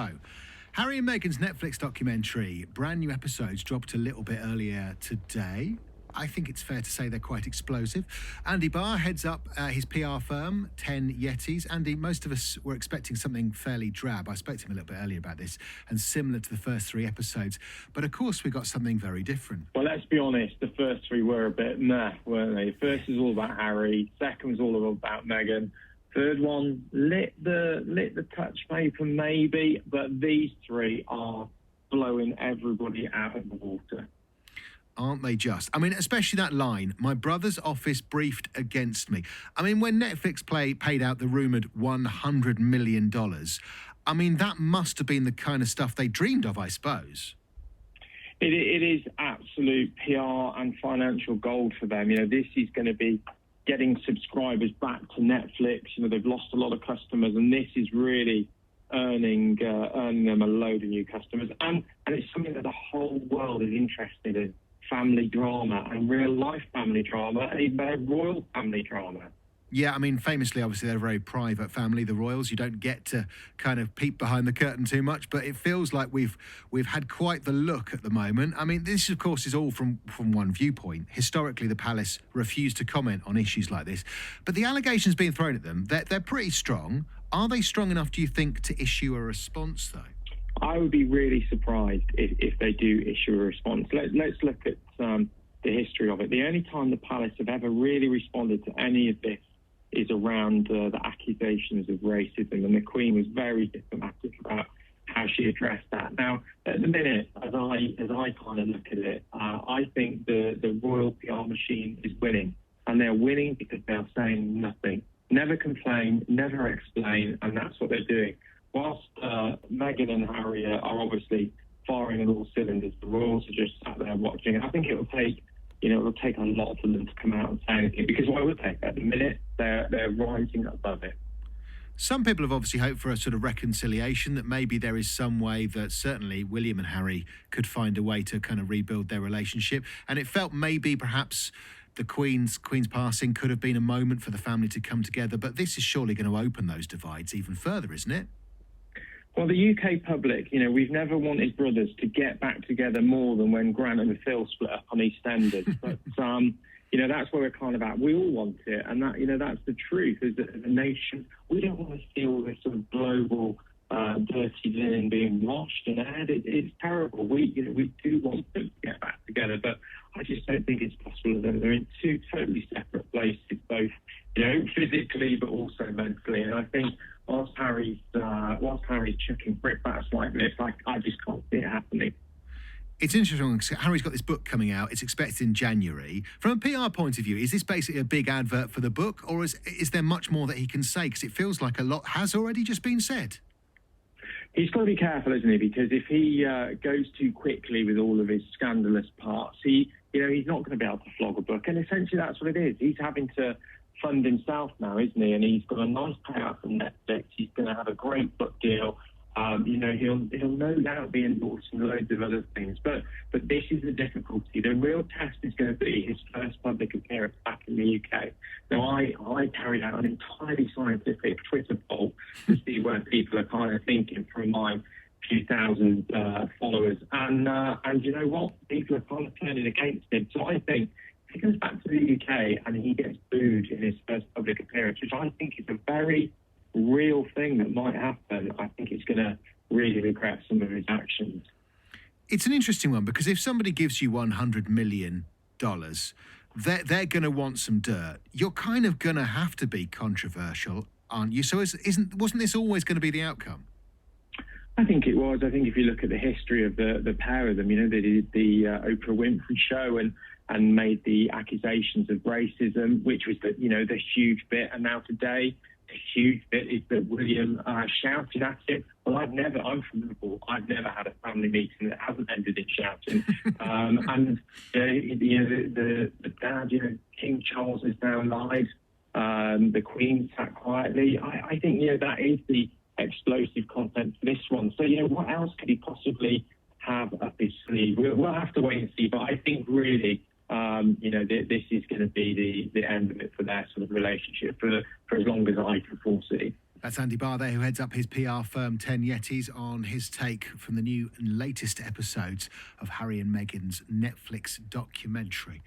So, Harry and Meghan's Netflix documentary, brand new episodes dropped a little bit earlier today. I think it's fair to say they're quite explosive. Andy Barr heads up his PR firm, 10 Yetis. Andy, most of us were expecting something fairly drab. I spoke to him a little bit earlier about this, and similar to the first three episodes. But of course, we got something very different. Well, let's be honest, the first three were a bit meh, weren't they? The first was all about Harry, second was all about Meghan. Third one lit the touch paper maybe, but these three are blowing everybody out of the water. Aren't they just? I mean, especially that line, my brother's office briefed against me. I mean, when Netflix paid out the rumoured $100 million, I mean, that must have been the kind of stuff they dreamed of, I suppose. It is absolute PR and financial gold for them. You know, this is going to be getting subscribers back to Netflix. You know, they've lost a lot of customers, and this is really earning them a load of new customers. And it's something that the whole world is interested in. Family drama and real-life family drama, and even their royal family drama. Yeah, I mean, famously, obviously, they're a very private family, the royals. You don't get to kind of peek behind the curtain too much, but it feels like we've had quite the look at the moment. I mean, this, of course, is all from one viewpoint. Historically, the palace refused to comment on issues like this. But the allegations being thrown at them, they're pretty strong. Are they strong enough, do you think, to issue a response, though? I would be really surprised if they do issue a response. Let's look at the history of it. The only time the palace have ever really responded to any of this is around the accusations of racism, and the Queen was very diplomatic about how she addressed that. Now, at the minute, as I kind of look at it, I think the royal PR machine is winning, and they're winning because they're saying nothing, never complain, never explain, and that's what they're doing. Whilst Meghan and Harry are obviously firing on all cylinders, the royals are just sat there watching. I think it'll take a lot for them to come out and say anything, because why would they? At the minute, they're rising above it. Some people have obviously hoped for a sort of reconciliation, that maybe there is some way that certainly William and Harry could find a way to kind of rebuild their relationship. And it felt maybe perhaps the Queen's passing could have been a moment for the family to come together. But this is surely going to open those divides even further, isn't it? Well, the UK public, you know, we've never wanted brothers to get back together more than when Grant and Phil split up on EastEnders. But, you know, that's where we're kind of at. We all want it. And that, you know, that's the truth. As a nation, we don't want to see all this sort of global dirty linen being washed and aired. It's terrible. We do want them to get back together, but I just don't think it's possible. They're in two totally separate places, both, you know, physically but also mentally. And I think whilst Harry's chucking brickbats like this, I just can't see it happening. It's interesting. Harry's got this book coming out. It's expected in January. From a PR point of view, is this basically a big advert for the book, or is there much more that he can say? Because it feels like a lot has already just been said. He's got to be careful, isn't he? Because if he goes too quickly with all of his scandalous parts, he's not going to be able to flog a book. And essentially, that's what it is. He's having to fund himself now, isn't he? And he's got a nice payout from Netflix. He's going to have a great book deal. You know, he'll no doubt be endorsing loads of other things. But this is the difficulty. The real test is going to be his first public appearance back in the UK. Now, I carried out an entirely scientific Twitter poll to see where people are kind of thinking from my few thousand followers. And you know what? People are kind of turning against him. So I think if he comes back to the UK and he gets booed in his first public appearance, which I think is a very real thing that might happen, I think it's going to really regret some of his actions. It's an interesting one, because if somebody gives you $100 million, they're going to want some dirt. You're kind of going to have to be controversial, aren't you? So wasn't this always going to be the outcome? I think it was. I think if you look at the history of the pair of them, you know, they did the Oprah Winfrey show and made the accusations of racism, which was the huge bit. And now today, the huge bit is that William shouted at him. Well, I'm from Liverpool. I've never had a family meeting that hasn't ended in shouting. And the dad, you know, King Charles is now alive. The Queen sat quietly. I think, you know, that is the explosive content for this one. So, you know, what else could he possibly have up his sleeve? We'll have to wait and see. But I think really, you know, this is going to be the end of it for their sort of relationship for as long as I can foresee. That's Andy Barr there, who heads up his PR firm 10 Yetis, on his take from the new and latest episodes of Harry and Meghan's Netflix documentary.